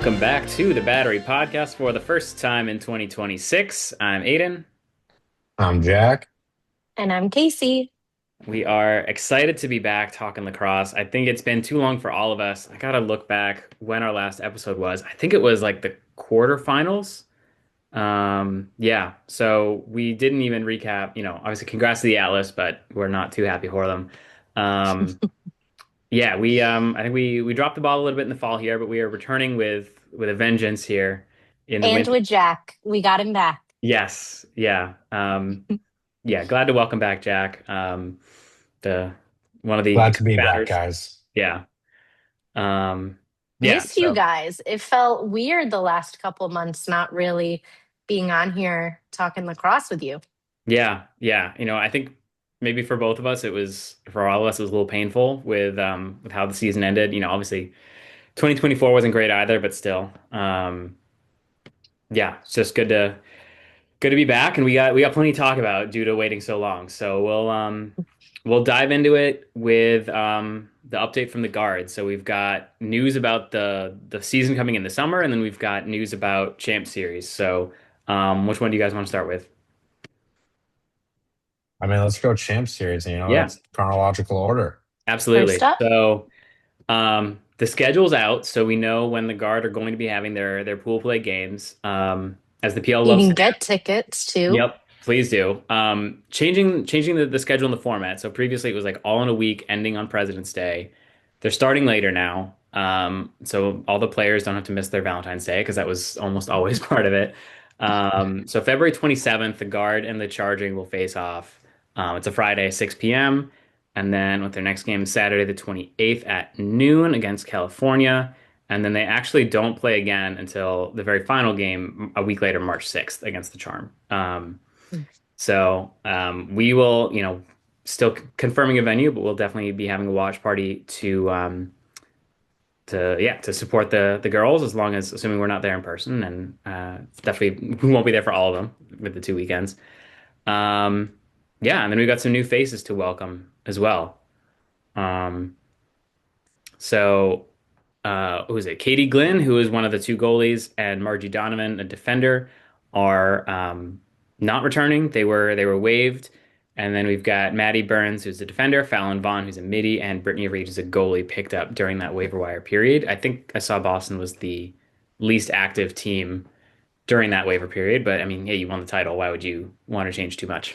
Welcome back to the Battery Podcast for the first time in 2026. I'm Aidan. I'm Jack. And I'm Casey. We are excited to be back talking lacrosse. I think it's been too long for all of us. I gotta look back when our last episode was. I think it was like the quarterfinals. Yeah, so we didn't even recap, obviously congrats to the Atlas, but we're not too happy for them. Um, yeah, I think we dropped the ball a little bit in the fall here, but we are returning with a vengeance here in the And winter. with Jack, we got him back. Yes, yeah. Yeah, glad to welcome back Jack. The one of the Glad to be back, batters. guys. Yeah. Um, yeah, Missed you so guys. It felt weird the last couple months not really being on here talking lacrosse with you. yeah. I think maybe for both of us for all of us it was a little painful with how the season ended. Obviously 2024 wasn't great either, but still. Yeah, it's just good to be back, and we got plenty to talk about due to waiting so long. So we'll dive into it with the update from the Guards. So we've got news about the season coming in the summer, and then we've got news about Champ Series. So which one do you guys want to start with? I mean, let's go champ series. Yeah, That's chronological order. First absolutely. up, So the schedule's out, so we know when the Guard are going to be having their pool play games. As the PL you loves can to. get tickets too. Yep, please do. Changing the schedule and the format. So previously it was like all in a week, ending on President's Day. They're starting later now. So all the players don't have to miss their Valentine's Day because that was almost always part of it. So February 27th, the Guard and the Charging will face off. It's a Friday, 6 p.m. And then with their next game, Saturday the 28th at noon against California. And then they actually don't play again until the very final game a week later, March 6th against the Charm. We will, still confirming a venue, but we'll definitely be having a watch party to support the girls as long as assuming we're not there in person, and definitely we won't be there for all of them with the two weekends. Um, yeah, and then we've got some new faces to welcome as well. Um, so who is it? Katie Glynn, who is one of the two goalies, and Margie Donovan, a defender, are not returning. They were waived. And then we've got Maddie Burns, who's a defender, Fallon Vaughn, who's a midi, and Brittany Reed, who's a goalie, picked up during that waiver wire period. I think I saw Boston was the least active team during that waiver period, but I mean, yeah, you won the title. Why would you want to change too much?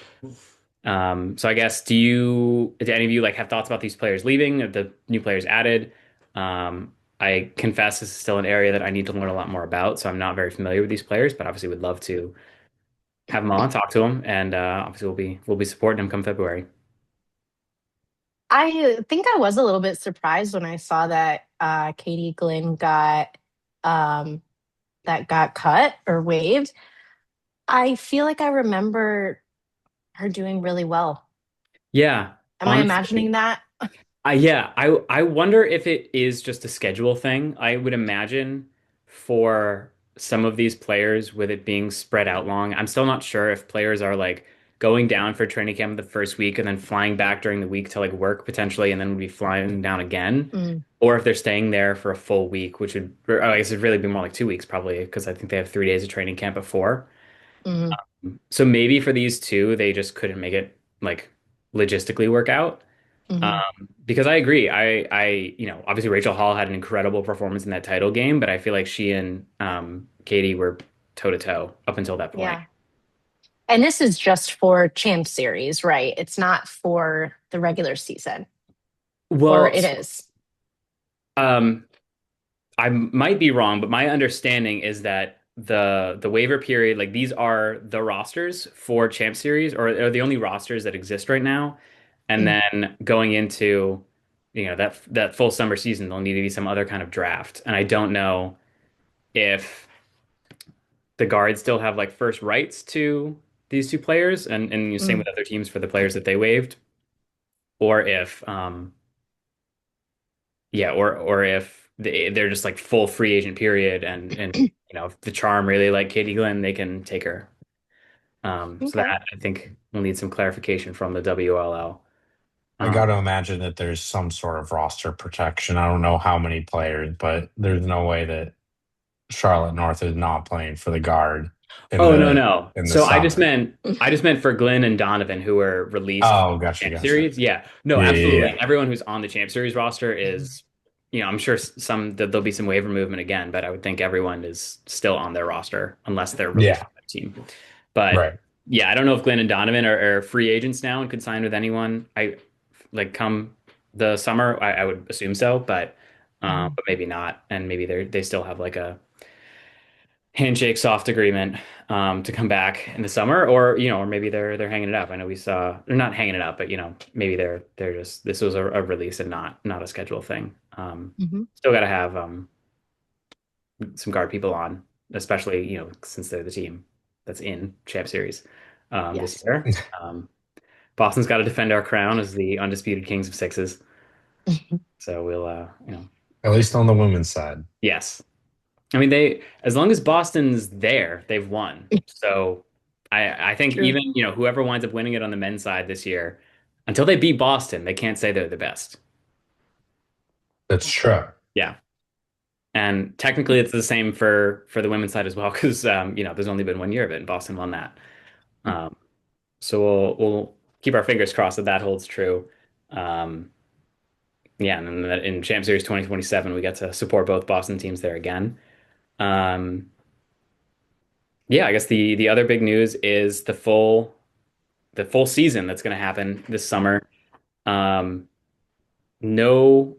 So I guess do any of you like have thoughts about these players leaving, or the new players added? I confess this is still an area that I need to learn a lot more about, so I'm not very familiar with these players, but obviously would love to have them on, talk to them, and obviously we'll be supporting them come February. I think I was a little bit surprised when I saw that Katie Glynn um, got cut or waived. I feel like I remember her doing really well. Yeah, Am I honestly, imagining that? I wonder if it is just a schedule thing. I would imagine for some of these players, with it being spread out long, I'm still not sure if players are like going down for training camp the first week and then flying back during the week to like work potentially, and then would be flying down again, Mm, or if they're staying there for a full week, which would, or I guess it'd really be more like 2 weeks probably, because I think they have 3 days of training camp before. mm, So maybe for these two, they just couldn't make it like logistically work out. mhm. Because I agree. Obviously Rachel Hall had an incredible performance in that title game, but I feel like she and Katie were toe to toe up until that point. Yeah. And this is just for Champ Series, right? It's not for the regular season, or Well, it is. um, I might be wrong, but my understanding is that the waiver period, like these are the rosters for Champ Series, or are the only rosters that exist right now. And Mm, then going into, that full summer season, there'll need to be some other kind of draft. And I don't know if the guards still have like first rights to these two players, and same with mm, other teams for the players that they waived, or if or if they're just like full free agent period, and if the Charm really like Katie Glenn, they can take her. So okay. that I think we'll need some clarification from the WLL. I got to Um, imagine that there's some sort of roster protection. I don't know how many players, but there's no way that. Charlotte North is not playing for the guard Oh, no, no. in the So summer. I just meant for Glenn and Donovan who were released from Oh, the gotcha, Champ gotcha. Series. Yeah. No, Yeah, yeah, absolutely. yeah. Everyone who's on the Champ Series roster is, I'm sure some that there'll be some waiver movement again, but I would think everyone is still on their roster unless they're released Yeah, from the team. But right. yeah, I don't know if Glenn and Donovan are free agents now and could sign with anyone. I like come the summer, I would assume so, Mhm. but maybe not, and maybe they still have like a handshake soft agreement to come back in the summer, or or maybe they're hanging it up. I know we saw they're not hanging it up, but maybe they're just this was a release and not a schedule thing. Mhm. Still got to have some guard people on, especially since they're the team that's in Champ Series this Yes. year. Boston's got to defend our crown as the undisputed kings of sixes. So we'll At least on the women's side. yes. I mean, as long as Boston's there, they've won. So I think True. even, whoever winds up winning it on the men's side this year, until they beat Boston, they can't say they're the best. That's true. Yeah. And technically it's the same for the women's side as well, because there's only been 1 year of it and Boston won that. Um, so we'll keep our fingers crossed that that holds true. Um, yeah, and then in Champ Series 2027, we get to support both Boston teams there again. Um, yeah, I guess the other big news is the full season that's going to happen this summer. Um, no,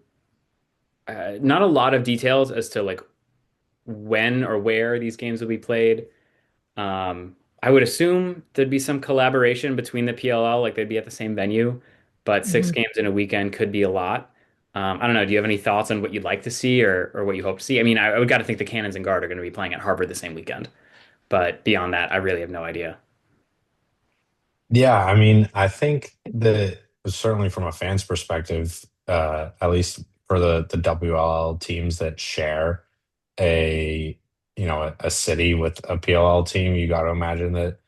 not a lot of details as to like when or where these games will be played. I would assume there'd be some collaboration between the PLL, like they'd be at the same venue, but six Mhm. games in a weekend could be a lot. I don't know. Do you have any thoughts on what you'd like to see or what you hope to see? I mean, I would got to think the Cannons and Guard are going to be playing at Harvard the same weekend, but beyond that, I really have no idea. Yeah, I mean, I think that certainly from a fan's perspective, at least for the WLL teams that share a a city with a PLL team, you got to imagine that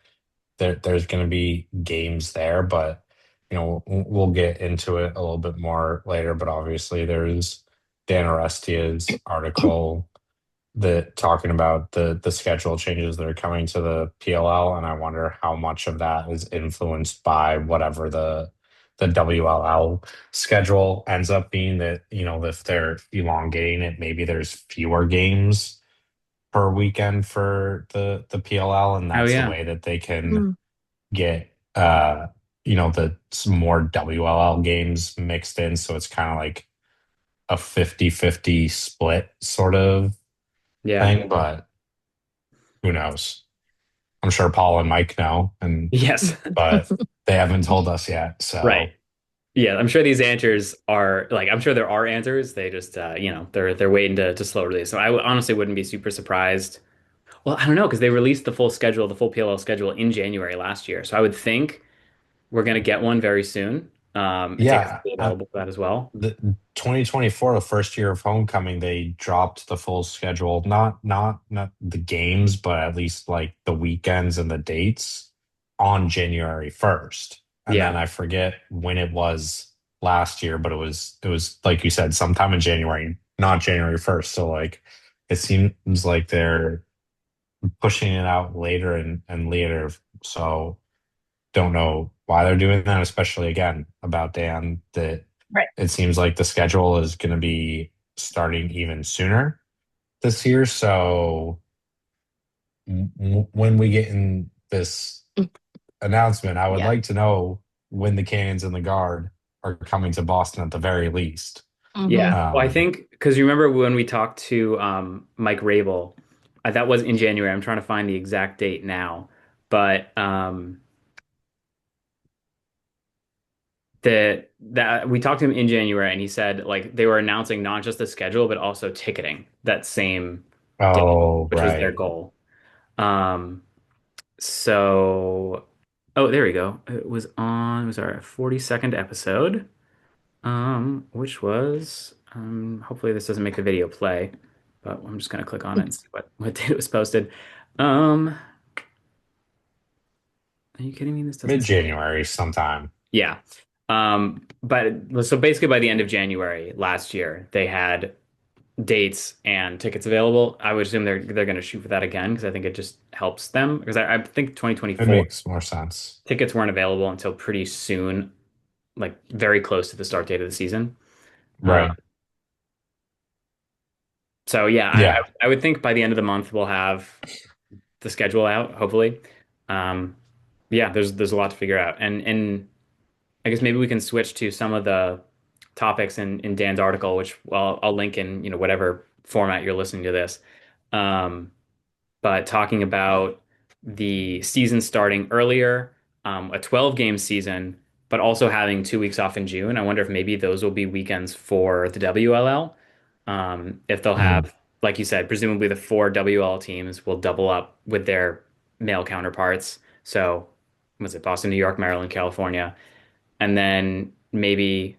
there's going to be games there. But we'll get into it a little bit more later. But obviously, there's Dan Orestia's article that talking about the schedule changes that are coming to the PLL, and I wonder how much of that is influenced by whatever the WLL schedule ends up being. That if they're elongating it, maybe there's fewer games per weekend for the PLL, and Oh that's the yeah, way that they can Mm. get the some more WLL games mixed in, so it's kind of like a 50-50 split sort of yeah, thing. But who knows? I'm sure Paul and Mike know, and yes, but they haven't told us yet. right. So Yeah, I'm sure these answers are like I'm sure there are answers. They just they're waiting to slow release. So honestly wouldn't be super surprised. Well, I don't know because they released the full schedule, the full PLL schedule in January last year. So I would think we're gonna get one very soon. And tickets yeah, will be available for that as well. the 2024, the first year of homecoming, they dropped the full schedule. Not the games, but at least like the weekends and the dates on January 1st. And then Yeah. I forget when it was last year, but it was like you said, sometime in January, not January 1st. So like it seems like they're pushing it out later and later. So don't know why they're doing that, especially again about Dan, that Right. it seems like the schedule is going to be starting even sooner this year. So when we get in this announcement, I would Yeah. like to know when the Cannons and the Guard are coming to Boston at the very least. Yeah. Mhm. Well, I Um, think because you remember when we talked to Mike Rabel, that was in January. I'm trying to find the exact date now, but that we talked to him in January and he said like they were announcing not just the schedule but also ticketing that same day, oh, which was their right. goal. Um, so oh, there we go. It was our 42nd episode, which was hopefully this doesn't make the video play, but I'm just gonna click on it and see what date it was posted. Are you kidding me? This doesn't Mid say. January sometime. Yeah. But so basically by the end of January last year, they had dates and tickets available, I would assume they're going to shoot for that again because I think it just helps them. Because I think It 2024 makes more sense. tickets weren't available until pretty soon, like very close to the start date of the season. Uh, Right. so yeah, Yeah. I would think by the end of the month we'll have the schedule out, hopefully. Um, yeah, there's a lot to figure out, and I guess maybe we can switch to some of the topics in Dan's article, which I'll link in whatever format you're listening to this. Um, but talking about the season starting earlier, a 12 game season, but also having 2 weeks off in June. I wonder if maybe those will be weekends for the WLL. If they'll Mhm. have, like you said, presumably the four WL teams will double up with their male counterparts. So, was it Boston, New York, Maryland, California? And then maybe,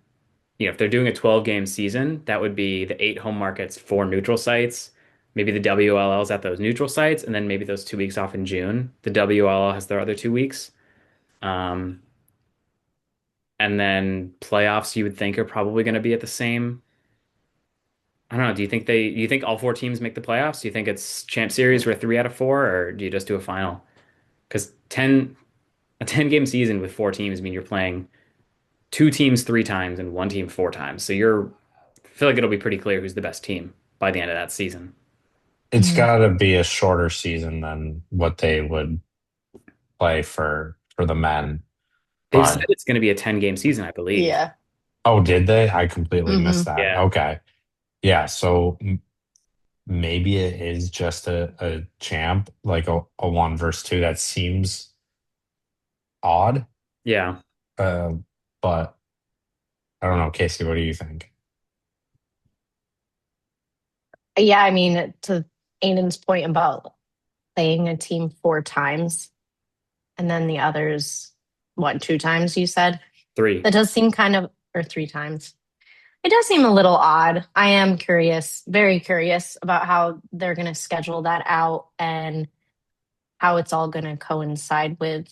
if they're doing a 12 game season, that would be the eight home markets, four neutral sites. Maybe the WLL's at those neutral sites, and then maybe those 2 weeks off in June. The WLL has their other 2 weeks. Um, and then playoffs, you would think are probably going to be at the same. I don't know. Do you think all four teams make the playoffs? Do you think it's champ series where three out of four, or do you just do a final? Because a 10 game season with four teams mean you're playing two teams three times and one team four times. So I feel like it'll be pretty clear who's the best team by the end of that season. It's Mhm. got to be a shorter season than what they would play for the men. They've said But it's going to be a 10 game season, I believe. Yeah. oh, did they? I completely missed Hmm. that. Yeah. Okay. Yeah, so maybe it is just a champ, like a one versus two. That seems odd. Yeah. Uh, but I don't know, Casey, what do you think? Yeah, I mean, to Aidan's point about playing a team four times and then the others, what, two times you said? Three. That does seem kind of, or three times. It does seem a little odd. I am curious, very curious about how they're going to schedule that out and how it's all going to coincide with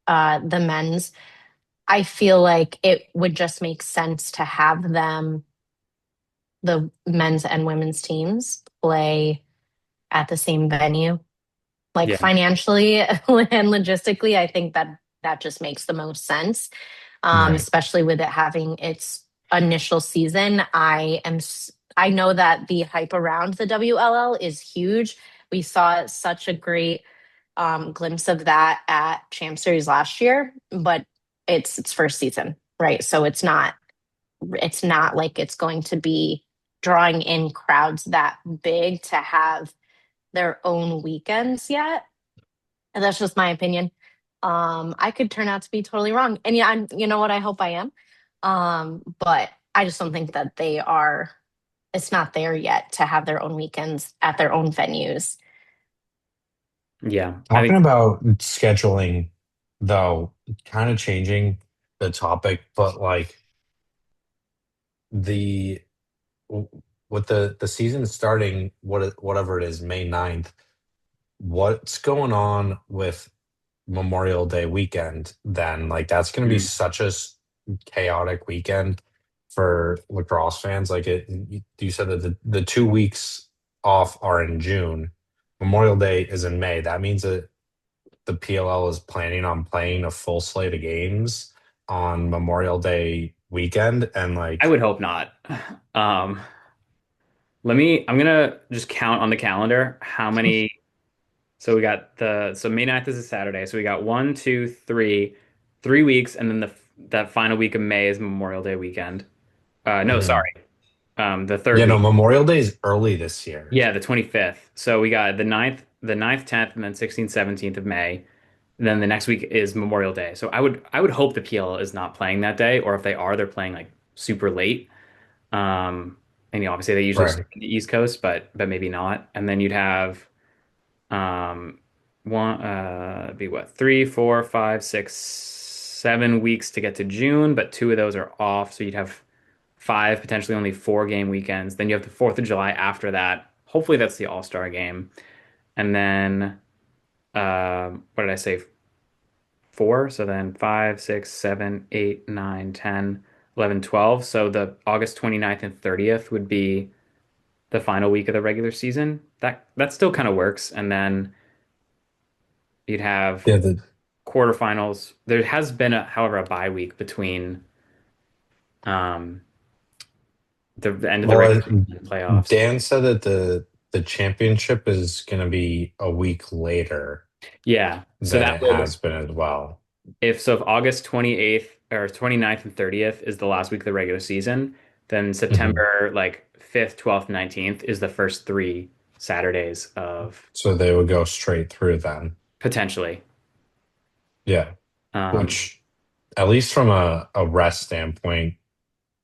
the men's. I feel like it would just make sense to have them, the men's and women's teams, play at the same venue. Like Yeah. financially and logistically, I think that that just makes the most sense, Right. especially with it having its initial season. I know that the hype around the WLL is huge. We saw such a great glimpse of that at Champ Series last year, but it's its first season, right? So it's not like it's going to be drawing in crowds that big to have their own weekends yet. And that's just my opinion. I could turn out to be totally wrong. And yeah, you know what? I hope I am. But I just don't think that it's not there yet to have their own weekends at their own venues. Yeah. I Talking think, about scheduling, though, kind of changing the topic, but like the with the season starting, whatever it is, May 9th, what's going on with Memorial Day weekend then? Like that's going to be mm, such a chaotic weekend for lacrosse fans. Like you said that the 2 weeks off are in June. Memorial Day is in May. That means that the PLL is planning on playing a full slate of games on Memorial Day weekend. And I like, would hope not. Um, I'm going to just count on the calendar how many. So so May 9th is a Saturday. So we got one, two, three, 3 weeks. And then that final week of May is Memorial Day weekend. No, mhm. sorry. The third Yeah, no, week. Memorial Day is early this year. Yeah, the 25th. So we got the ninth, 10th, and then 16th, 17th of May. And then the next week is Memorial Day. So I would hope the PL is not playing that day, or if they are, they're playing like super late. And obviously they usually stay Right. on the East Coast, but maybe not. And then you'd have one be what, 3, 4, 5, 6, 7 weeks to get to June, but two of those are off. So you'd have five, potentially only 4 game weekends. Then you have the 4th of July after that. Hopefully that's the All-Star game. And then what did I say? Four. So then 5, 6, 7, 8, 9, 10, 11, 12. So the August 29th and 30th would be the final week of the regular season. That still kind of works. And then you'd have Yeah, the quarterfinals. There has been, however, a bye week between um, the end of the well, regular season and playoffs. Dan said that the championship is going to be a week later Yeah. So than that it would, has been as well. if August 28th or 29th and 30th is the last week of the regular season, then Hmm. September like 5th, 12th, 19th is the first three Saturdays of So they would go straight through then. potentially. Yeah, Um, which at least from a rest standpoint,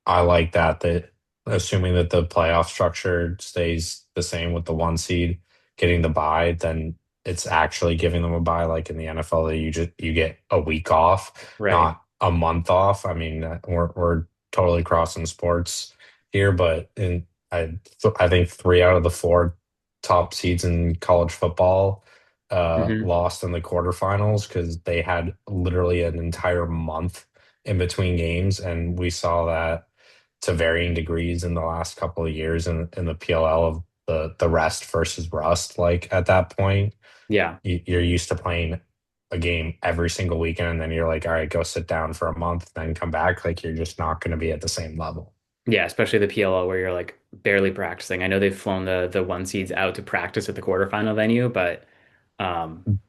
I like that, that assuming that the playoff structure stays the same with the one seed getting the bye, then it's actually giving them a bye like in the NFL that you get a week off, right. not a month off. I mean, we're totally crossing sports here, but I think three out of the four top seeds in college football Hmm. lost in the quarterfinals because they had literally an entire month in between games, and we saw that to varying degrees in the last couple of years in the PLL of the rest versus rust. Like at that point, Yeah. you're used to playing a game every single weekend, and then you're like, all right, go sit down for a month, then come back. Like you're just not going to be at the same level. Yeah, especially the PLL where you're like barely practicing. I know they've flown the one seeds out to practice at the quarterfinal venue, but um,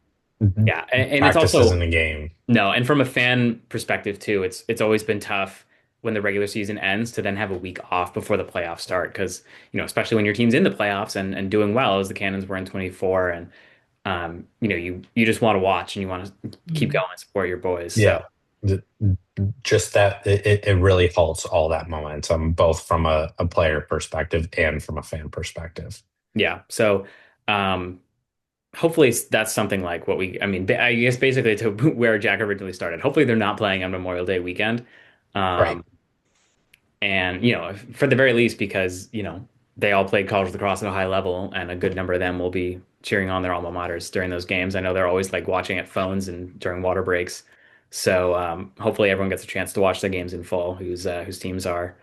Mhm. yeah, and it's Practice isn't also a game. no, and from a fan perspective too, it's always been tough when the regular season ends to then have a week off before the playoffs start because especially when your team's in the playoffs and doing well as the Cannons were in 24 and you just want to watch and you want to keep Mhm. going and support your boys. So Yeah. The- just that it really halts all that momentum, both from a player perspective and from a fan perspective. yeah, so um, hopefully that's something like what we, I mean, I guess basically to where Jack originally started. Hopefully they're not playing on Memorial Day weekend. Right. Um, and, for the very least, because, they all played college lacrosse at a high level and a good number of them will be cheering on their alma maters during those games. I know they're always like watching at phones and during water breaks. So hopefully everyone gets a chance to watch the games in full whose teams are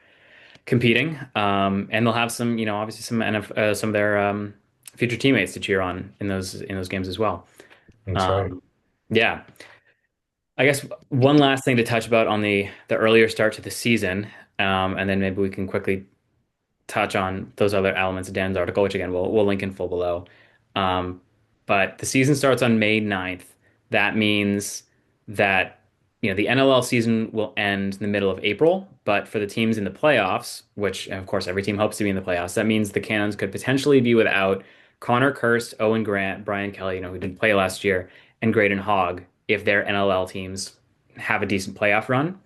competing. And they'll have some, obviously some of their future teammates to cheer on in those games as well. That's right. Um, yeah, I guess one last thing to touch about on the earlier start to the season, and then maybe we can quickly touch on those other elements of Dan's article, which again we'll link in full below. Um, but the season starts on May 9th. That means that the NLL season will end in the middle of April, but for the teams in the playoffs, which of course every team hopes to be in the playoffs, that means the Cannons could potentially be without Connor Kirst, Owen Grant, Brian Kelly, who didn't play last year, and Graydon Hogg if their NLL teams have a decent playoff run.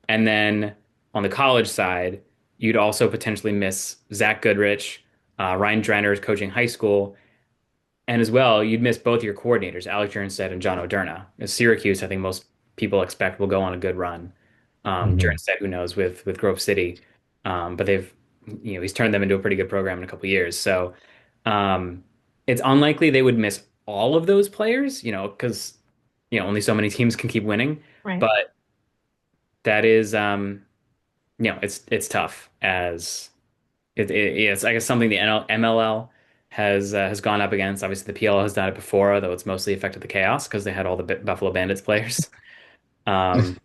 And then on the college side, you'd also potentially miss Zach Goodrich, Ryan Drenner is coaching high school, and as well, you'd miss both your coordinators, Alex Jernstedt and John O'Derna. As Syracuse, I think most people expect will go on a good run. Hmm. Jernstedt, who knows, with Grove City, but he's turned them into a pretty good program in a couple years. So um, it's unlikely they would miss all of those players, because only so many teams can keep winning. Right. But that is it's tough as it's I guess something the MLL has gone up against. Obviously, the PL has done it before, although it's mostly affected the Chaos because they had all the Buffalo Bandits players. Um,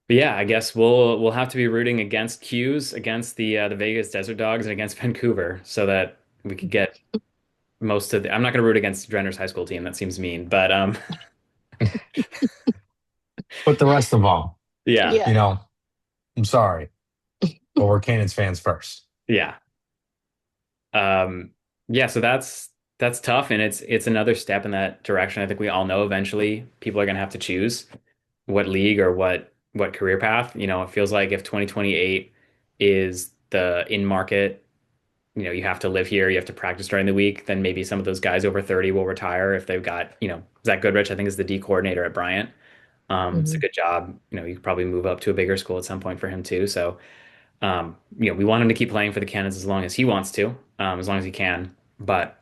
but yeah, I guess we'll have to be rooting against Q's, against the Vegas Desert Dogs, and against Vancouver, so that we could get most of the. I'm not going to root against Drenner's high school team. That seems mean, but But the rest of them, yeah, you Yeah. know, I'm sorry, but we're Cannons fans first. yeah. Um, yeah, so that's tough, and it's another step in that direction. I think we all know eventually people are going to have to choose what league or what career path. It feels like if 2028 is the in market, you have to live here, you have to practice during the week, then maybe some of those guys over 30 will retire if they've got, Zach Goodrich, I think is the D coordinator at Bryant. It's a Mhm. good job. You could probably move up to a bigger school at some point for him too. So we want him to keep playing for the Cannons as long as he wants to, as long as he can. But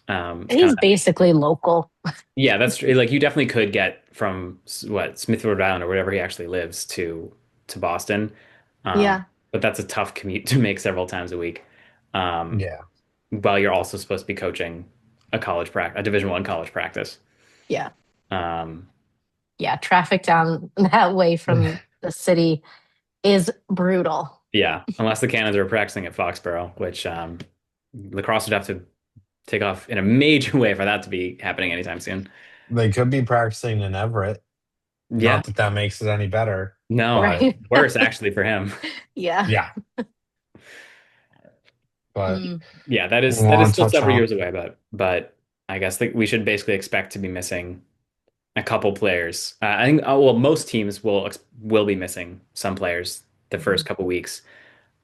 it's And kind he's of basically local. yeah, that's true. Like you definitely could get from what Smith, Rhode Island or wherever he actually lives to Boston, um, Yeah. but that's a tough commute to make several times a week. um, Yeah. while you're also supposed to be coaching a Division I college practice. Yeah. Um, Yeah. Traffic down that way from the city is brutal. yeah, unless the Cannons are practicing at Foxborough, which lacrosse would have to take off in a major way for that to be happening anytime soon. They could be practicing in Everett. Yeah, Not that that makes it any better, no, but Right. worse actually for him. Yeah. yeah. But Mm. Yeah, we that is want to still touch several on. years away, but I guess that we should basically expect to be missing a couple players. I think well, most teams will be missing some players the first Mhm. couple weeks.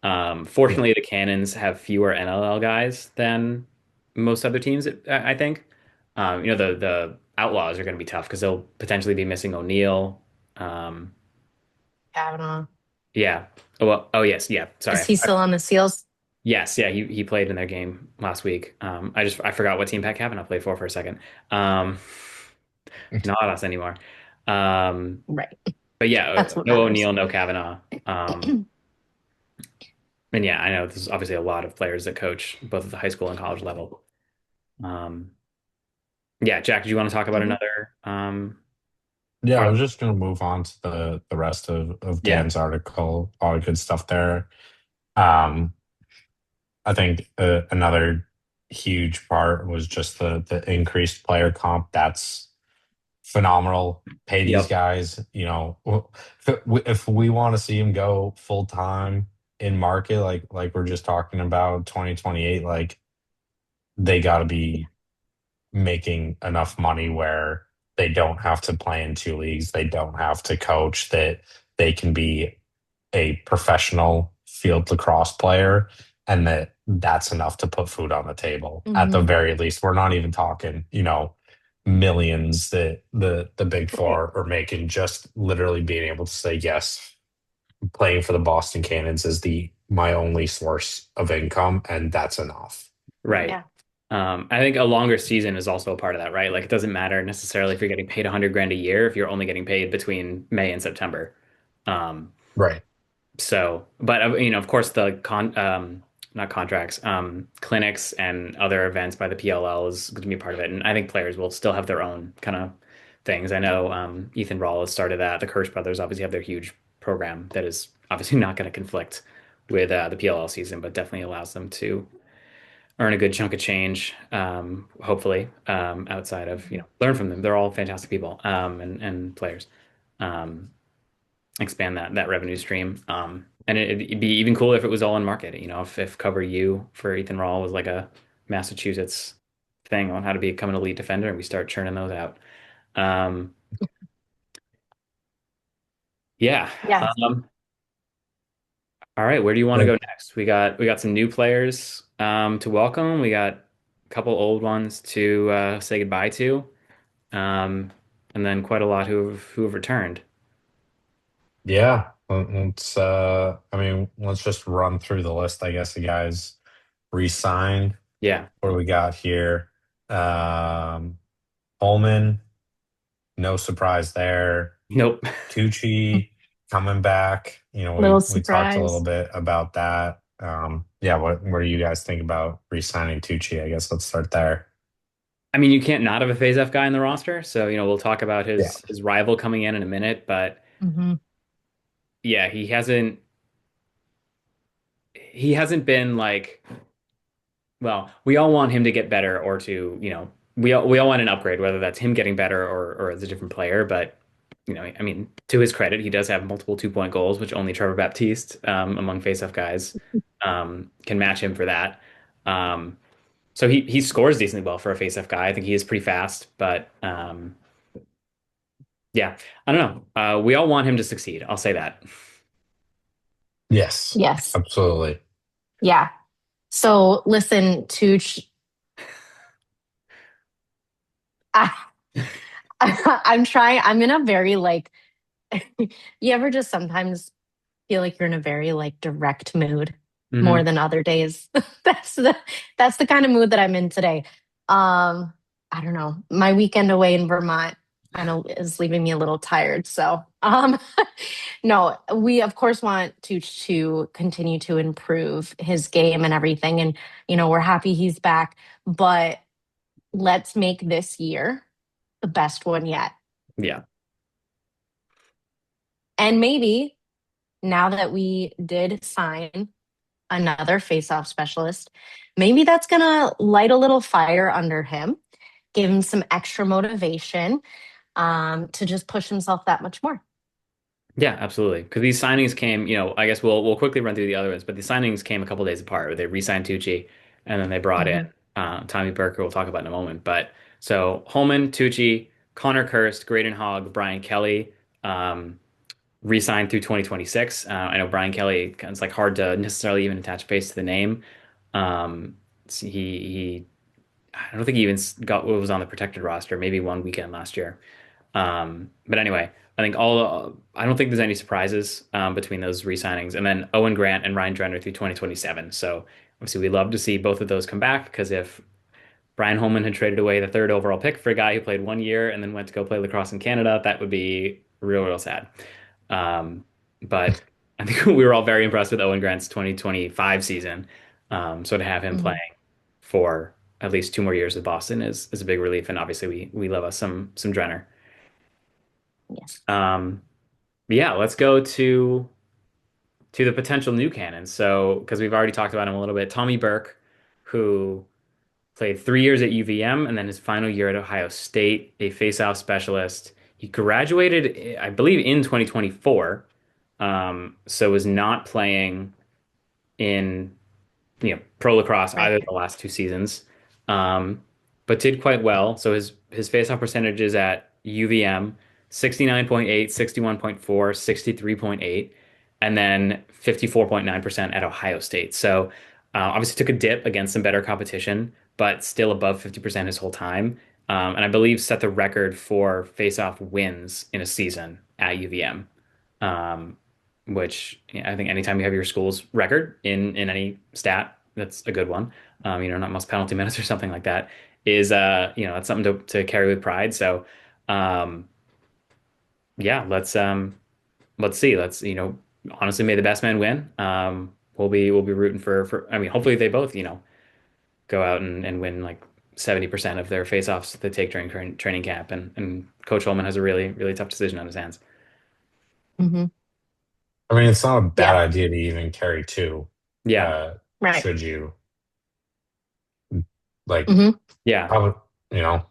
Yeah. Fortunately, the Cannons have fewer NLL guys than most other teams, I think. The Outlaws are going to be tough because they'll potentially be missing O'Neill. Um, Kavanaugh. yeah. Oh, well, oh yes, yeah. Is Sorry. he still on the Seals? Yes, yeah. He played in their game last week. I forgot what team Pat Cavanaugh played for a second. Um, not us anymore. Um, Right. but yeah, That's what no matters. O'Neill, no Kavanaugh. And yeah, I know there's obviously a lot of players that coach both at the high school and college level. Um, yeah, Jack, do you want to talk about Mhm. another Yeah, I part? was just gonna move on to the rest of Yeah. Dan's article, all the good stuff there. Um, I think another huge part was just the increased player comp. That's phenomenal. Pay these Yep. guys, if we want to see them go full time in market, like we're just talking about 2028, like they got to be making enough money where they don't have to play in two leagues, they don't have to coach, that they can be a professional field lacrosse player, and that's enough to put food on the table. At the Mhm. very least, we're not even talking, millions that the big Right. four are making, just literally being able to say yes, playing for the Boston Cannons is the my only source of income, and that's enough. Right. Yeah. I think a longer season is also a part of that, right? Like it doesn't matter necessarily if you're getting paid 100 grand a year if you're only getting paid between May and September. Um, Right. but of course, not contracts, clinics and other events by the PLL is going to be a part of it, and I think players will still have their own kind of things. I know Ethan Rawl has started that. The Kirsch brothers obviously have their huge program that is obviously not going to conflict with the PLL season, but definitely allows them to earn a good chunk of change. Hopefully, outside of Mhm. learn from them. They're all fantastic people and players. Um, Expand that revenue stream. And it'd be even cooler if it was all in market. If Cover U for Ethan Rawl was like a Massachusetts thing on how to become an elite defender, and we start churning those out. Um, yeah. Yeah. Um, all right. Where do you want to go But next? We got some new players to welcome. We got a couple old ones to say goodbye to, um, and then quite a lot who have returned. yeah, I mean, let's just run through the list, I guess, the guys re-signed. Yeah. What do we got here? Holman, no surprise there. Nope. Tucci coming back. Little We talked a little surprise. bit about that. Yeah, what do you guys think about re-signing Tucci? I guess let's start there. I mean, you can't not have a Phase F guy in the roster. So, we'll talk about Yeah. his rival coming in a minute, but Hmm. yeah, he hasn't been like, well, we all want him to get better or to, we all want an upgrade, whether that's him getting better or as a different player, but I mean, to his credit, he does have multiple 2-point goals, which only Trevor Baptiste, among face-off guys, can match him for that. Um, so he scores decently well for a face-off guy. I think he is pretty fast, but yeah, I don't know. We all want him to succeed. I'll say that. Yes, Yes. absolutely. Yeah. So listen, Tooch, I, I'm trying, I'm in a very like, you ever just sometimes feel like you're in a very like direct mood more Hmm. than other days? That's the that's the kind of mood that I'm in today. I don't know. My weekend away in Vermont kind of is leaving me a little tired. So Um, no, we of course want to continue to improve his game and everything, and we're happy he's back. But let's make this year the best one yet. Yeah. And maybe now that we did sign another face-off specialist, maybe that's gonna light a little fire under him, give him some extra motivation to just push himself that much more. Yeah, absolutely. Because these signings came, I guess we'll quickly run through the other ones, but the signings came a couple days apart. They re-signed Tucci, and then they brought in Hmm. Tommy Burke, who we'll talk about in a moment. But so Holman, Tucci, Connor Kirst, Graydon Hogg, Brian Kelly, um, re-signed through 2026. I know Brian Kelly, it's like hard to necessarily even attach face to the name. He I don't think he even got what was on the protected roster, maybe one weekend last year. But anyway, I don't think there's any surprises between those re-signings. And then Owen Grant and Ryan Drenner through 2027. So obviously we'd love to see both of those come back because if Brian Holman had traded away the third overall pick for a guy who played 1 year and then went to go play lacrosse in Canada, that would be real, real sad. Um, but I think we were all very impressed with Owen Grant's 2025 season. So to have him Hmm. playing for at least 2 more years with Boston is a big relief. And obviously we love us some Drenner. Yes. Um, but yeah, let's go to the potential new cannon. So, because we've already talked about him a little bit, Tommy Burke, who played 3 years at UVM and then his final year at Ohio State, a face-off specialist. He graduated, I believe, in 2024, so was not playing in pro lacrosse either of Right. the last 2 seasons, um, but did quite well. So his faceoff percentages at UVM 69.8, 61.4, 63.8, and then 54.9% at Ohio State. So obviously took a dip against some better competition, but still above 50% his whole time. And I believe set the record for faceoff wins in a season at UVM. Um, which I think anytime you have your school's record in any stat, that's a good one. Not most penalty minutes or something like that is that's something to carry with pride. So um yeah, let's see. Let's honestly may the best man win. We'll be rooting for I mean hopefully they both, go out and win like 70% of their face-offs that they take during training camp and Coach Holman has a really, really tough decision on his hands. Hmm. I mean, it's not a bad Yeah. idea to even carry two. Yeah. Uh, Right. should you like? Hmm. I Yeah. would, you know,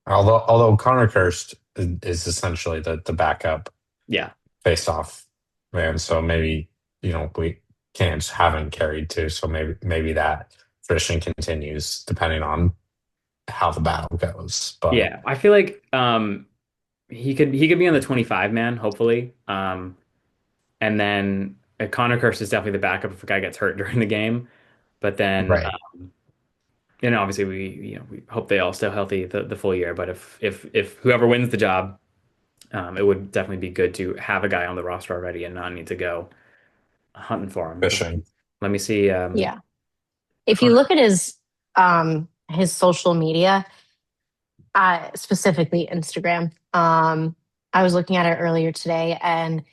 although Connor Kirst is essentially the backup Yeah. face off man, so maybe we can't just have him carried too. So maybe that tradition continues depending on how the battle goes. But Yeah. I feel like he could be on the 25 man, hopefully. And then Connor Kirst is definitely the backup if a guy gets hurt during the game. But then, right, obviously we hope they all stay healthy the full year. But if whoever wins the job, it would definitely be good to have a guy on the roster already and not need to go hunting for him. But fishing. let me see. Yeah. If you Connor. look at his social media, specifically Instagram, I was looking at it earlier today, and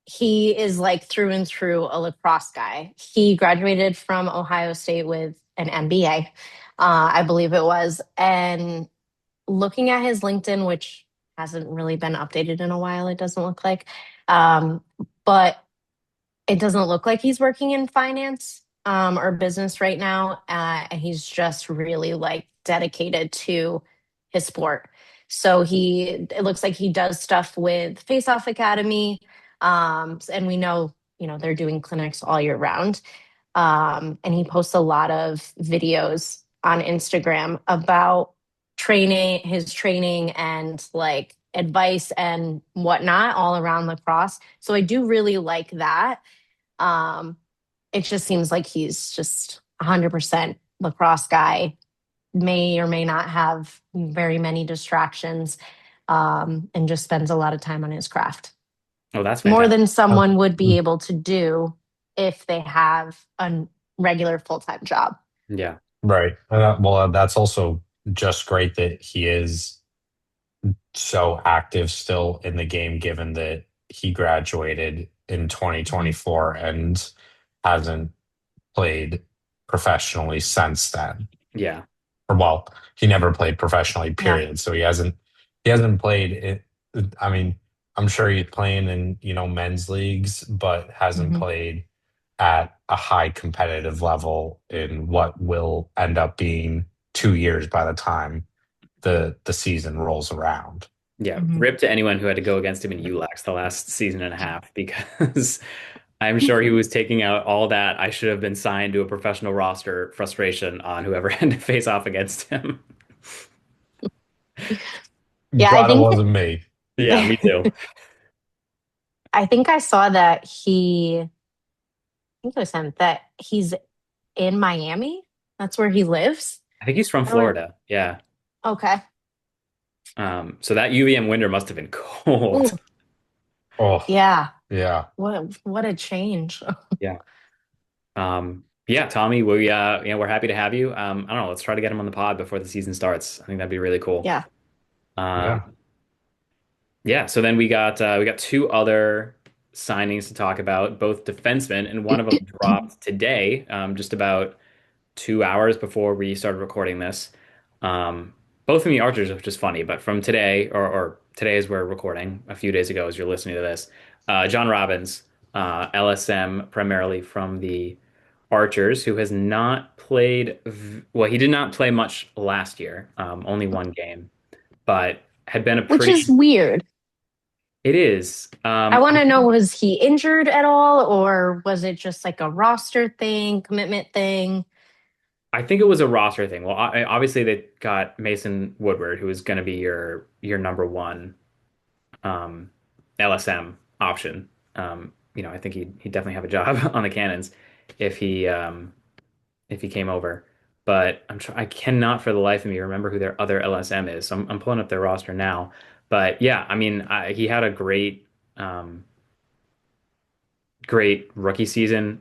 he is like through and through a lacrosse guy. He graduated from Ohio State with an MBA, I believe it was. And looking at his LinkedIn, which hasn't really been updated in a while, it doesn't look like. Um, but it doesn't look like he's working in finance or business right now. And he's just really like dedicated to his sport. So it looks like he does stuff with Face Off Academy. And we know, they're doing clinics all year round. And he posts a lot of videos on Instagram about his training and like advice and whatnot all around lacrosse. So I do really like that. um, it just seems like he's just 100% lacrosse guy, may or may not have very many distractions, and just spends a lot of time on his craft. Oh, that's More fantastic. than someone would be able to do if they have a regular full time job. Yeah. Right. Well, that's also just great that he is so active still in the game, given that he graduated in Mhm. 2024 and hasn't played professionally since then. Yeah. Or well, he never played professionally, Yeah. period. So he hasn't played it. I mean, I'm sure he's playing in, men's leagues, but hasn't Hmm. played at a high competitive level in what will end up being 2 years by the time the season rolls around. Yeah. Hmm. Rip to anyone who had to go against him in ULAX the last season and a half because I'm sure he was taking out all that I should have been signed to a professional roster frustration on whoever had to face off against him. Yeah, I Glad it think wasn't me. Yeah, me too. I think I saw that I think it was him that he's in Miami. That's where he lives. I think he's from Or Florida. Yeah. okay. So that UVM winter must have been cold. Ooh, Oh, yeah. yeah. What a change. Yeah. Yeah, Tommy, we're happy to have you. I don't know, let's try to get him on the pod before the season starts. I think that'd be really cool. Yeah. Uh, Yeah. yeah, so then we got two other signings to talk about, both defensemen, and one of them dropped today, just about 2 hours before we started recording this. Um, both from the Archers, which is funny, but from today, or today as we're recording, a few days ago as you're listening to this, John Robbins, LSM, primarily from the Archers, who has not played, well, he did not play much last year, only one game, but had been a Which is pretty, weird. it is. I want to know, was he injured at all, or was it just like a roster thing, commitment thing? I think it was a roster thing. Well, obviously they got Mason Woodward, who is going to be your number one um, LSM option. I think he'd definitely have a job on the Cannons if he came over. But I cannot for the life of me remember who their other LSM is. So I'm pulling up their roster now. But yeah, I mean, he had a great rookie season.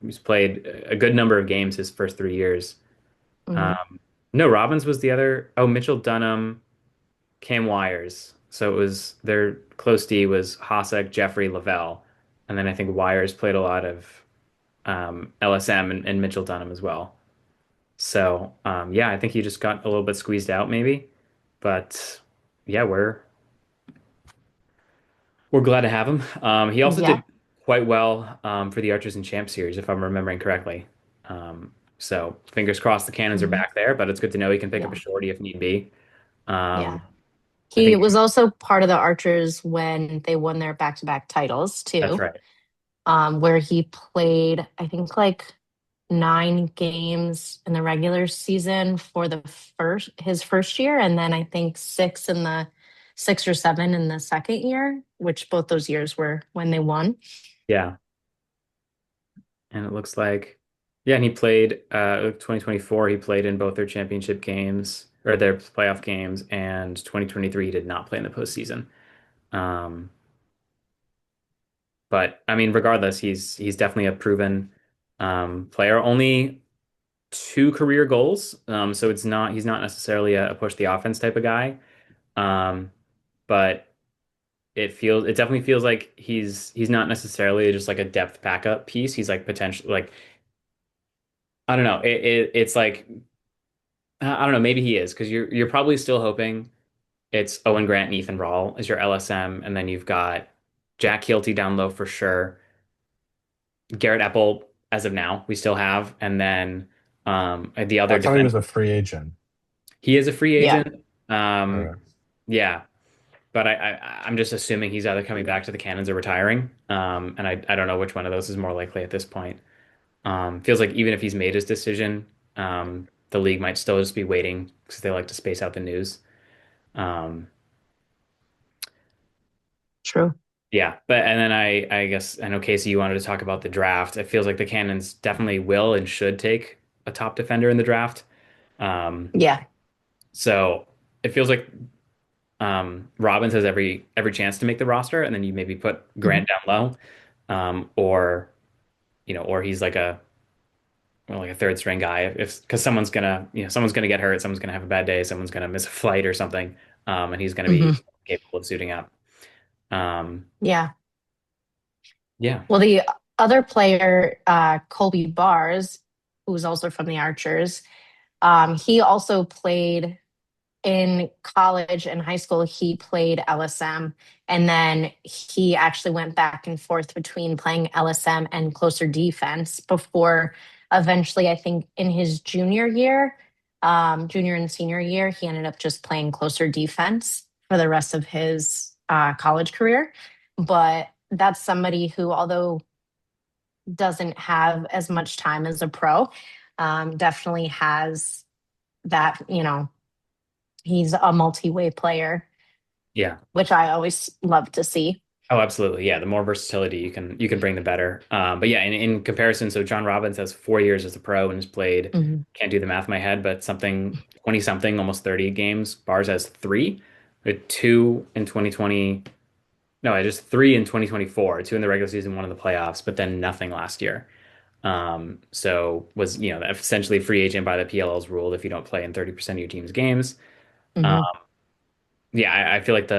He's played a good number of games his first 3 years. Mhm. Um, no, Robbins was the other. Oh, Mitchell Dunham, Cam Wires. So it was their close D was Hasek, Jeffrey, Lavelle, and then I think Wires played a lot of LSM and Mitchell Dunham as well. So yeah, I think he just got a little bit squeezed out maybe, but yeah, we're glad to have him. He also Yeah. did quite well for the Archers and Champ series, if I'm remembering correctly. So fingers crossed the Cannons are Mhm. back there, but it's good to know he can pick up a Yeah. shorty if need be. Yeah. Um, I He think was also part of the Archers when they won their back-to-back titles that's too, right. where he played, I think, like 9 games in the regular season for the his first year, and then I think 6 or 7 in the second year, which both those years were when they won. Yeah. And it looks like, yeah, and he played 2024, he played in both their championship games or their playoff games, and 2023 he did not play in the postseason. Um, but I mean, regardless, he's definitely a proven player. Only two career goals, so he's not necessarily a push the offense type of guy. Um, but it definitely feels like he's not necessarily just like a depth backup piece. He's like potential like I don't know. It's like I don't know. Maybe he is because you're probably still hoping it's Owen Grant and Ethan Rawl as your LSM, and then you've got Jack Hilty down low for sure. Garrett Epple as of now we still have, and then the other I thought he defense was a free agent. he is a free Yeah. agent. Um, Okay. yeah, but I'm just assuming he's either coming back to the Cannons or retiring. And I don't know which one of those is more likely at this point. Feels like even if he's made his decision, the league might still just be waiting because they like to space out the news. Um, True. yeah, but and then I guess I know Casey, you wanted to talk about the draft. It feels like the Cannons definitely will and should take a top defender in the draft. Um, Yeah. so it feels like Robbins has every chance to make the roster, and then you maybe put Mhm. Grant down low, or or he's like a third string guy if because someone's gonna get hurt, someone's gonna have a bad day, someone's gonna miss a flight or something, and he's gonna be Mhm. capable of suiting up. Um, Yeah. yeah. Well, the other player, Colby Bars, who's also from the Archers, he also played in college and high school. He played LSM, and then he actually went back and forth between playing LSM and closer defense before eventually, I think in his junior and senior year, he ended up just playing closer defense for the rest of his college career. But that's somebody who, although doesn't have as much time as a pro, definitely has that, he's a multi-way player, Yeah. which I always love to see. Oh, absolutely. Yeah. The more versatility you can bring, the better. But yeah, in comparison, so John Robbins has 4 years as a pro and has played, Mhm. can't do the math in my head, but something 20 something, almost 30 games. Bars has three, two in 2020. No, I just three in 2024, two in the regular season, one in the playoffs, but then nothing last year. So was, essentially free agent by the PLL's rule if you don't play in 30% of your team's games. Um, Mhm. yeah, I feel like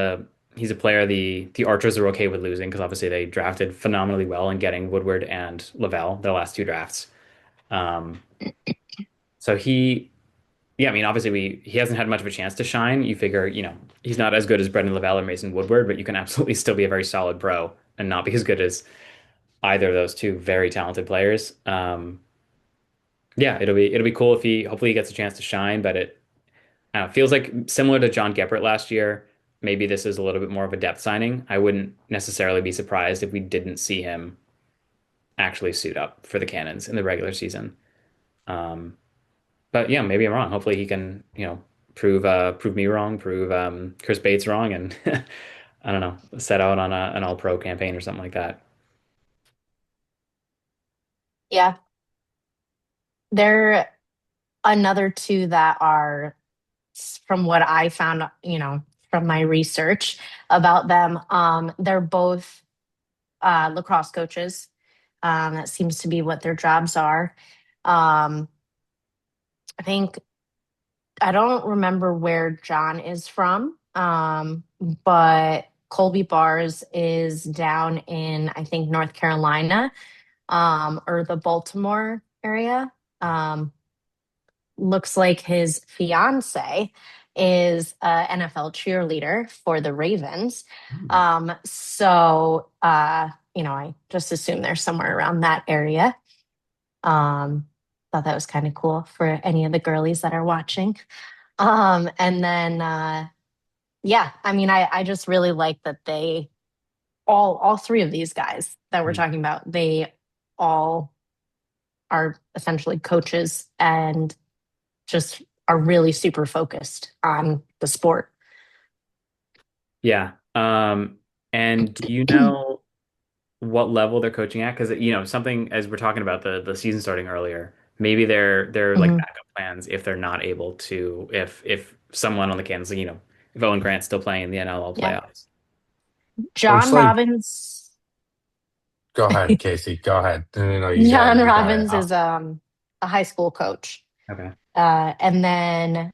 he's a player the Archers are okay with losing because obviously they drafted phenomenally well in getting Woodward and Lavelle their last two drafts. Um, so yeah, I mean, obviously he hasn't had much of a chance to shine. You figure, he's not as good as Brendan Lavelle or Mason Woodward, but you can absolutely still be a very solid pro and not be as good as either of those two very talented players. Yeah, it'll be cool if he hopefully he gets a chance to shine, but it feels like similar to John Geppert last year. Maybe this is a little bit more of a depth signing. I wouldn't necessarily be surprised if we didn't see him actually suit up for the Cannons in the regular season. Um, but yeah, maybe I'm wrong. Hopefully he can, prove me wrong, prove Chris Bates wrong, and I don't know, set out on an all pro campaign or something like that. Yeah, they're another two that are, from what I found, from my research about them, they're both lacrosse coaches. That seems to be what their jobs are. Um, I think I don't remember where John is from, but Colby Bars is down in, I think, North Carolina, or the Baltimore area. Um, Looks like his fiance is a NFL cheerleader for the Ravens. Hmm. I just assume they're somewhere around that area. Um, Thought that was kind of cool for any of the girlies that are watching. And then yeah, I mean, I just really like that they all three of these guys that we're talking about, they all are essentially coaches and just are really super focused on the sport. Yeah. And do you know what level they're coaching at? Because something as we're talking about the season starting earlier, maybe they're like Mhm. backup plans if they're not able to if someone on the Kansas, if Owen Grant's still playing in the NLL Yeah. playoffs. Looks John like, Robbins. go ahead, Casey. Go ahead. No, no, John you got it. Robbins is a high school coach. Okay. And then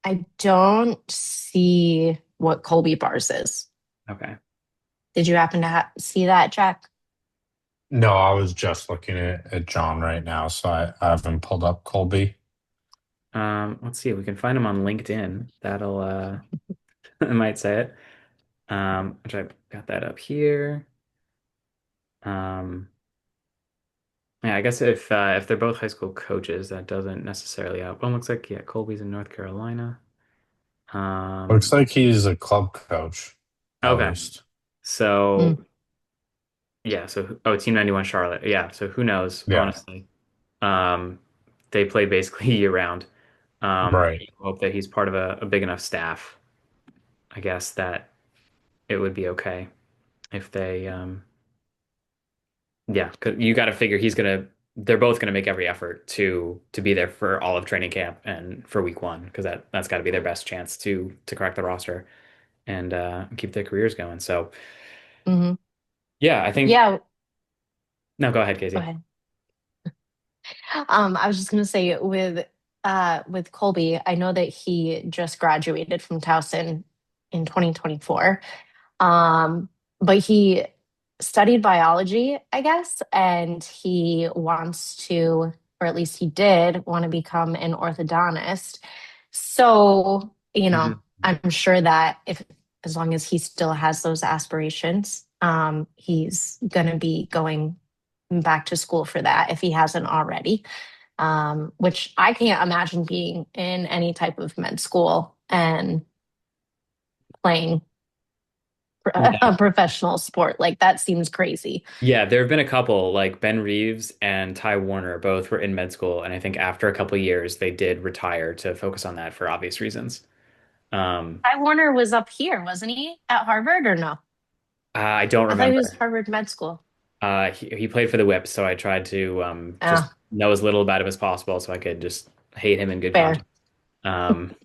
I don't see what Colby Bars is. Okay. Did you happen to see that, Jack? No, I was just looking at John right now, so I haven't pulled up Colby. Let's see if we can find him on LinkedIn. That'll I might say it. Which I got that up here. Um, yeah, I guess if they're both high school coaches, that doesn't necessarily help. Well, looks like yeah, Colby's in North Carolina. Looks Um, like he's a club coach, at okay. least. Mm, So yeah, so oh, Team 91 Charlotte. Yeah, so who knows, Yeah, honestly. Um, they play basically year round. right. You hope that he's part of a big enough staff, I guess, that it would be okay if they yeah, 'cause you got to figure they're both gonna make every effort to be there for all of training camp and for week one because that's got to be their best chance to crack the roster and keep their careers going. So mhm. yeah, I think Yeah, no, go ahead, go Casey. ahead. I was just gonna say with Colby, I know that he just graduated from Towson in 2024. but he studied biology, I guess, and he wants to, or at least he did want to become an orthodontist. So, Mhm. I'm sure that if as long as he still has those aspirations, he's going to be going back to school for that if he hasn't already. Which I can't imagine being in any type of med school and playing a professional sport. Like that seems crazy. Yeah, there have been a couple, like Ben Reeves and Ty Warner, both were in med school, and I think after a couple of years, they did retire to focus on that for obvious reasons. Um, Ty Warner was up here, wasn't he? At Harvard or no? I don't I thought he was remember. Harvard Med School. He played for the Whips, so I tried to just Oh, know as little about him as possible, so I could just hate him in good fair. conscience.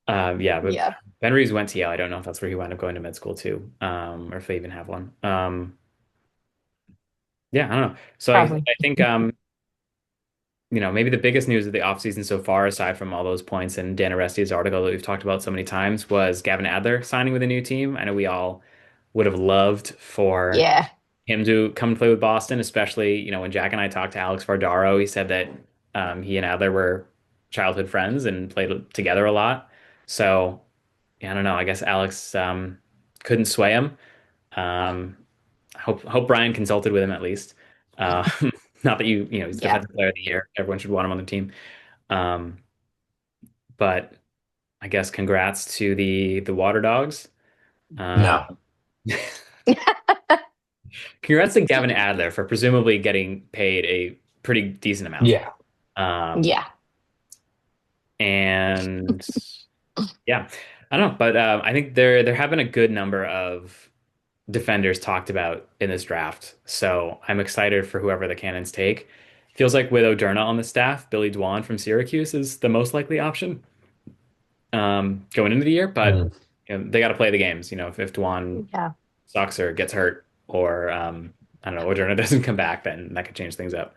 Um, yeah, but Yeah, Ben Reeves went to Yale. I don't know if that's where he wound up going to med school too, or if they even have one. Yeah, I don't know. So probably. I think maybe the biggest news of the offseason so far, aside from all those points in Dan Oresti's article that we've talked about so many times, was Gavin Adler signing with a new team. I know we all would have loved for Yeah. him to come play with Boston, especially, when Jack and I talked to Alex Vardaro, he said that he and Adler were childhood friends and played together a lot. So, yeah, I don't know. I guess Alex couldn't sway him. Um, hope Brian consulted with him at least. Uh, not that he's Yeah. defensive player of the year. Everyone should want him on the team. Um, but I guess congrats to the Water Dogs. Uh, No. congrats to Gavin Adler for presumably getting paid a pretty decent amount. Yeah. Um, Yeah. and yeah, I don't know, but I think there have been a good number of defenders talked about in this draft. So I'm excited for whoever the Cannons take. Feels like with Oderna on the staff, Billy Dwan from Syracuse is the most likely option going into the year, but Mm. they got to play the games. If Dwan Yeah. sucks or gets hurt or I don't know, Oderna doesn't come back, then that could change things up.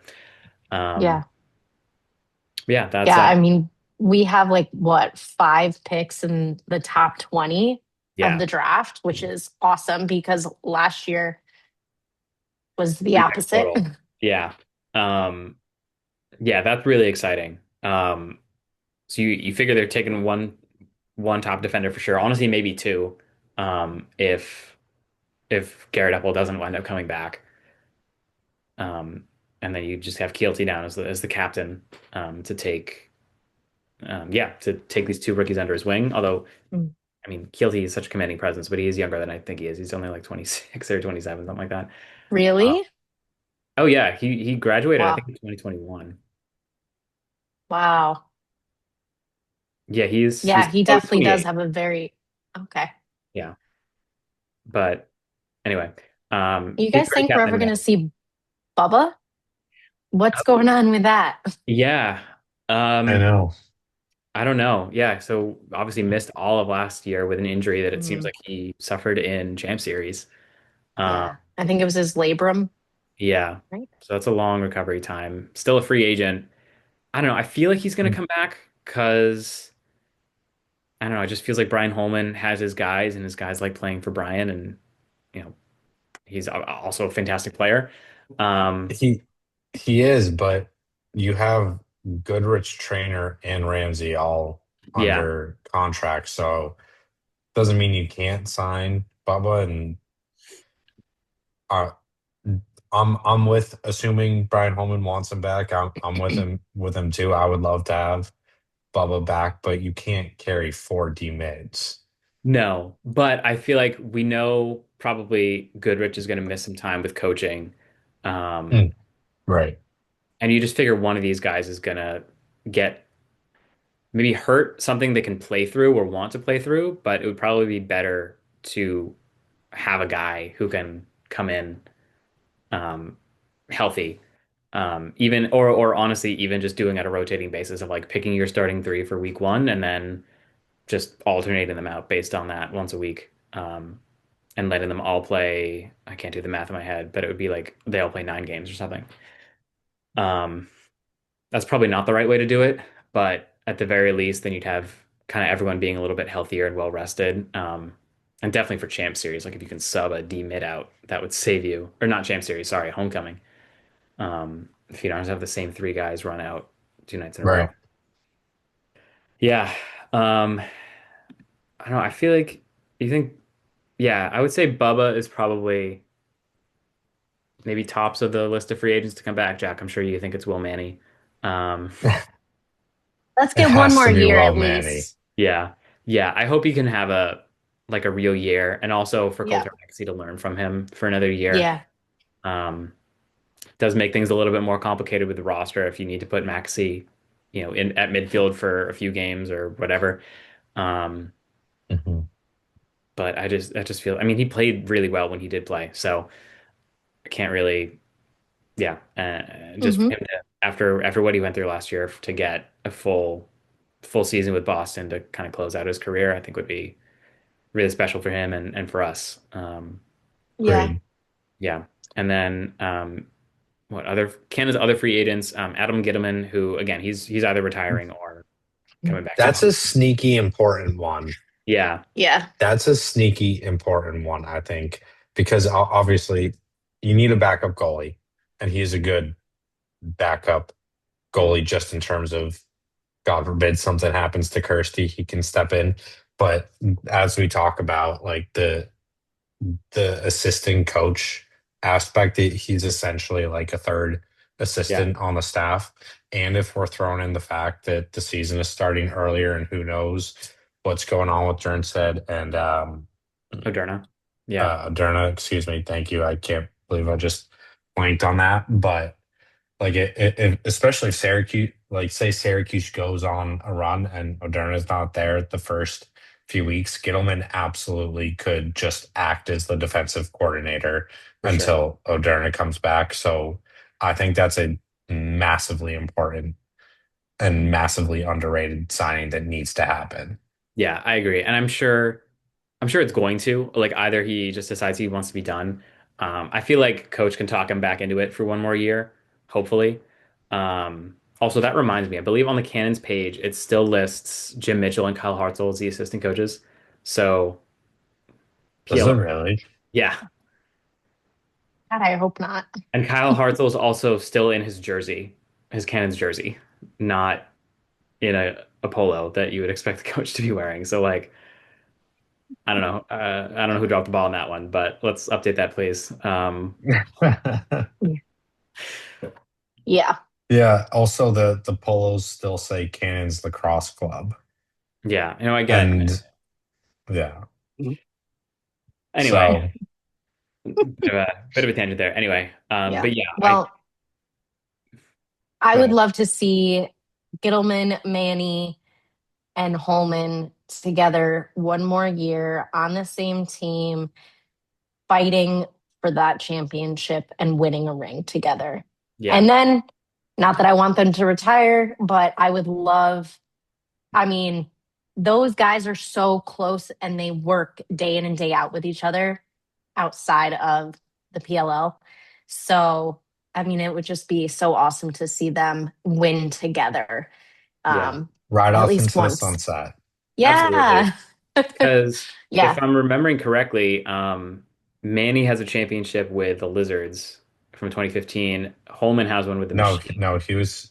Um, Yeah. yeah, that's Yeah. I mean, we have like what, 5 picks in the top 20 of yeah, the draft, which is awesome because last year was the three picks opposite. total. Yeah. Um, yeah, that's really exciting. So you figure they're taking one top defender for sure. Honestly, maybe two, if Garrett Apple doesn't wind up coming back. Um, and then you just have Keelty down as the captain to take these two rookies under his wing. Although, Mm. I mean, Keelty is such a commanding presence, but he is younger than I think he is. He's only like 26 or 27, something like that. Uh, Really? oh yeah, he graduated I think Wow. in 2021. Wow. Yeah, he's Yeah, he oh, definitely does 28. have a very okay. Yeah, but anyway, You he's a guys great think we're ever captain. going to see Bubba? What's going on with that? Yeah. I Um, know. I don't know. Yeah. So obviously missed all of last year with an injury that it seems Mm, like he suffered in Champ Series. Um, yeah, I think it was his labrum, yeah. right? So that's a long recovery time. Still a free agent. I don't know. I feel like he's going to come back because I don't know. It just feels like Brian Holman has his guys and his guys like playing for Brian and you know, he's also a fantastic player. Um, He he is, but you have Goodrich, Trainer, and Ramsey all yeah. under contract, so doesn't mean you can't sign Bubba. And uh, I'm with assuming Brian Holman wants him back. I'm with him too. I would love to have Bubba back, but you can't carry four D mids. No, but I feel like we know probably Goodrich is going to miss some time with coaching. Um, Mm, right. and you just figure one of these guys is going to get maybe hurt something they can play through or want to play through, but it would probably be better to have a guy who can come in um, healthy. Even or honestly, even just doing at a rotating basis of like picking your starting three for week one and then just alternating them out based on that once a week. And letting them all play. I can't do the math in my head, but it would be like they all play 9 games or something. Um, that's probably not the right way to do it, but at the very least, then you'd have kind of everyone being a little bit healthier and well rested. And definitely for Champ Series, like if you can sub a D mid out, that would save you. Or not Champ Series, sorry, Homecoming. If you don't have the same three guys run out 2 nights in a row. Right. Yeah. Um, I don't know. I feel like you think, yeah, I would say Bubba is probably maybe tops of the list of free agents to come back. Jack, I'm sure you think it's Will Manny. Um, Let's It get one has more to be year Will at Manny. least. yeah. Yeah. I hope he can have a like a real year and also for Yeah. Coulter Maxey to learn from him for another year. Yeah. Um, does make things a little bit more complicated with the roster if you need to put Maxey, in at midfield for a few games or whatever. Um, Mhm. but I just feel, I mean, he played really well when he did play, so I can't really, yeah, just for Hmm. him to after what he went through last year to get a full season with Boston to kind of close out his career, I think would be really special for him and for us. Yeah. Agreed. Yeah, and then what other Canada's other free agents? Adam Gittleman, who again he's either retiring or coming back to That's a Boston. sneaky important one. Yeah, Yeah. That's a sneaky important one, I think, because obviously you need a backup goalie, and he's a good backup goalie just in terms of God forbid something happens to Kirsty, he can step in. But as we talk about, like the assistant coach aspect, he's essentially like a third yeah, assistant on the staff. And if we're throwing in the fact that the season is starting earlier and who knows what's going on with Dernstead and Moderna. Yeah, Derna, excuse me, thank you. I can't believe I just blanked on that. But like especially if Syracuse, like say Syracuse goes on a run and Moderna's not there the first few weeks, Gittleman absolutely could just act as the defensive coordinator for sure. until Moderna comes back. So I think that's a massively important and massively underrated signing that needs to happen. Yeah, I agree, and I'm sure it's going to. Like either he just decides he wants to be done. I feel like coach can talk him back into it for one more year, hopefully. Also, that reminds me, I believe on the Cannons page, it still lists Jim Mitchell and Kyle Hartzell as the assistant coaches. So Does it PLO, really? yeah. God, I hope not. And Kyle Hartzell is also still in his jersey, his Cannons jersey, not in a polo that you would expect the coach to be wearing. So like, I don't know. I don't know who dropped the ball on that one, but let's update that, please. Yeah. Yeah. Also, the polos still say Cannons Lacrosse Club, Yeah, I get it. and yeah. Anyway, So bit of a tangent there. Anyway, Yeah. but yeah, I Well, I go would ahead. love to see Gittleman, Manny, and Holman together one more year on the same team, fighting for that championship and winning a ring together. Yeah, And then, not that I want them to retire, but I would love, I mean, those guys are so close and they work day in and day out with each other outside of the PLL. So, I mean, it would just be so awesome to see them win together, yeah, um, ride at off least into the once. sunset. absolutely. Yeah. Because if Yeah. I'm remembering correctly, Manny has a championship with the Lizards from 2015. Holman has one with the No, Machine. no, he was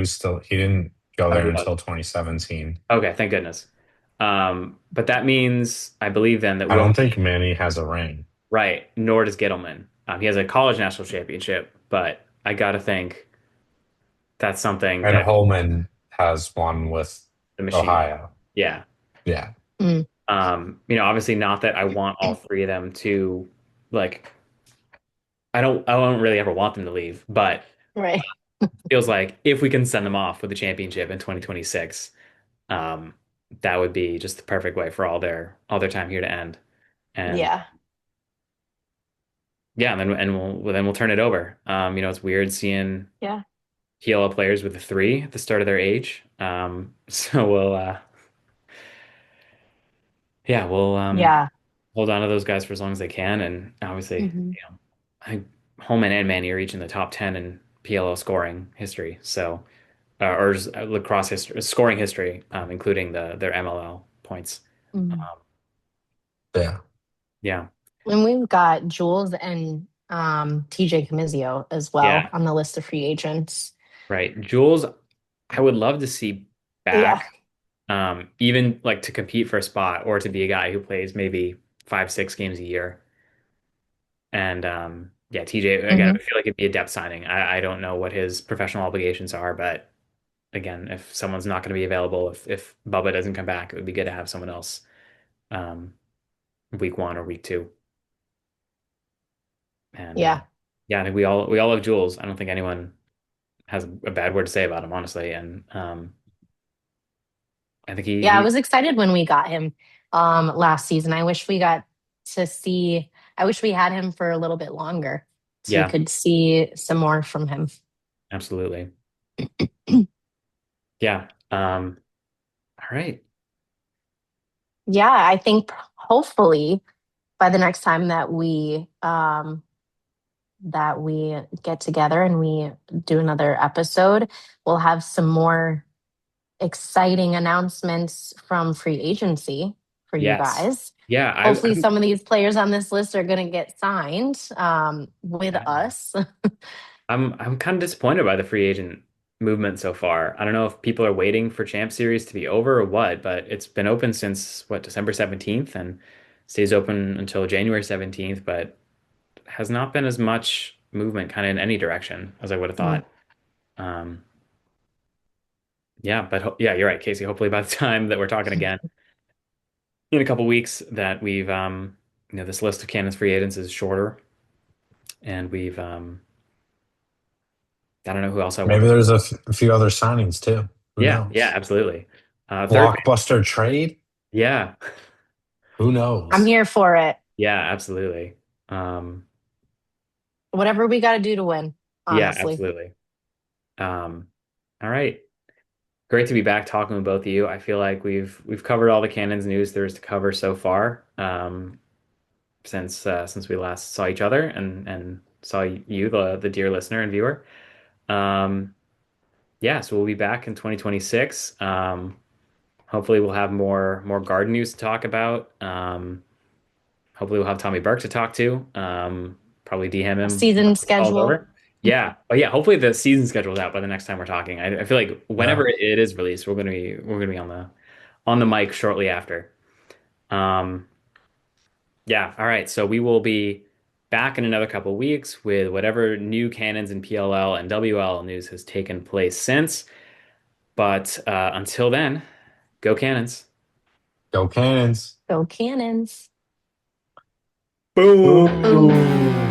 still he didn't go Oh, there he was. until 2017. Okay, thank goodness. But that means I believe then that I Will don't Manny, think Manny has a ring, right, nor does Gittleman. He has a college national championship, but I gotta think that's something and that Holman has one with the Machine. Ohio. Yeah. Yeah, Mm, Obviously not that I want all three of them to like I don't really ever want them to leave, but right. feels like if we can send them off with the championship in 2026, um, that would be just the perfect way for all their time here to end. And Yeah. yeah, and then we'll turn it over. It's weird seeing Yeah. PLL players with a three at the start of their age. So we'll Yeah. hold on to those guys for as long as they can, and obviously, Hmm. I think Holman and Manny are each in the top 10 in PLO scoring history. So, or just, lacrosse history, scoring history, including their MLL points. Hmm. Um, yeah. Yeah. And we've got Jules and TJ Camizio as Yeah. well on the list of free agents. Right. Jules, I would love to see Yeah. back, even like to compete for a spot or to be a guy who plays maybe 5, 6 games a year. And yeah, TJ, again, I Hmm. feel like it'd be a depth signing. I don't know what his professional obligations are, but again, if someone's not going to be available, if Bubba doesn't come back, it would be good to have someone else um, week 1 or week 2. And Yeah. yeah, I think we all love Jules. I don't think anyone has a bad word to say about him, honestly. And I think Yeah, I he was excited when we got him last season. I wish we got to see, I wish we had him for a little bit longer so we yeah, could see some more from him. absolutely. Yeah. All right. Yeah, I think hopefully by the next time that we get together and we do another episode, we'll have some more exciting announcements from free agency for you Yes. guys. Yeah, Hopefully, some of these players on this list are going to get signed with yeah. us. I'm kind of disappointed by the free agent movement so far. I don't know if people are waiting for Champ Series to be over or what, but it's been open since what, December 17th and stays open until January 17th, but has not been as much movement kind of in any direction as I would have Mm. thought. Um, yeah, but yeah, you're right, Casey. Hopefully by the time that we're talking again in a couple weeks that we've this list of Cannons free agents is shorter and we've I don't know who else I want Maybe to. there's a few other signings too. Who Yeah, yeah, knows? absolutely. Third, Blockbuster trade? yeah, Who I'm knows? here for it. yeah, absolutely. Um, Whatever we got to do to win, yeah, honestly. absolutely. Um, all right. Great to be back talking with both of you. I feel like we've covered all the Cannons news there is to cover so far, since we last saw each other and saw you, the dear listener and viewer. Um, yeah, so we'll be back in 2026. Hopefully we'll have more garden news to talk about. Hopefully we'll have Tommy Burke to talk to. Probably DM him Season once this call's schedule. over. Yeah, but yeah, hopefully the season schedule's out by the next time we're talking. I feel like Yeah. whenever it is released, we're gonna be on the mic shortly after. Um, yeah, all right. So we will be back in another couple weeks with whatever new cannons in PLL and WL news has taken place since. But until then, go Cannons. Go Cannons. Go Cannons. Boom. Boom. Boom.